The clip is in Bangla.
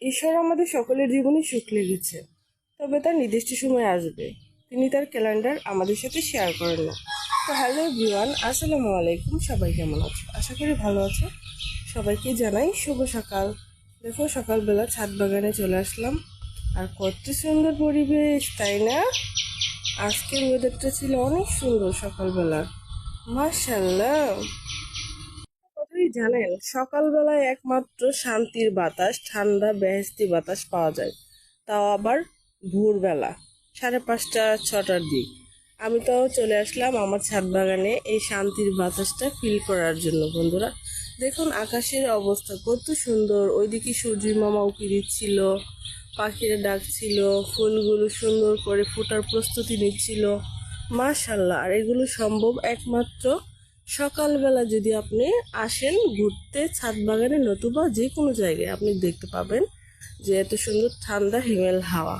ঈশ্বর আমাদের সকলের জীবনে সুখ লেগেছে, তবে তার নির্দিষ্ট সময় আসবে। তিনি তার ক্যালেন্ডার আমাদের সাথে শেয়ার করেন না। তো হ্যালো এভরিওয়ান, আসসালামু আলাইকুম। সবাই কেমন আছো? আশা করি ভালো আছো। সবাইকে জানাই শুভ সকাল। দেখো, সকালবেলা ছাদ বাগানে চলে আসলাম, আর কত সুন্দর পরিবেশ, তাই না? আজকের ওয়েদারটা ছিল অনেক সুন্দর সকালবেলা, মাশাআল্লাহ। কথাই জানেন, সকালবেলায় একমাত্র শান্তির বাতাস, ঠান্ডা বেহেশতি বাতাস পাওয়া যায়, তাও আবার ভোরবেলা 5:30-6টার দিক। আমি তো চলে আসলাম আমার ছাদ বাগানে এই শান্তির বাতাসটা ফিল করার জন্য। বন্ধুরা দেখুন, আকাশের অবস্থা কত সুন্দর। ওইদিকে সূর্যের মামা উঁকি দিচ্ছিল, পাখিরা ডাকছিল, ফুলগুলো সুন্দর করে ফোটার প্রস্তুতি নিচ্ছিল, মাশাল্লাহ। আর এগুলো সম্ভব একমাত্র সকালবেলা। যদি আপনি আসেন ঘুরতে ছাদ বাগানে, নতুবা যে কোনো জায়গায়, আপনি দেখতে পাবেন যে এত সুন্দর ঠান্ডা হিমেল হাওয়া।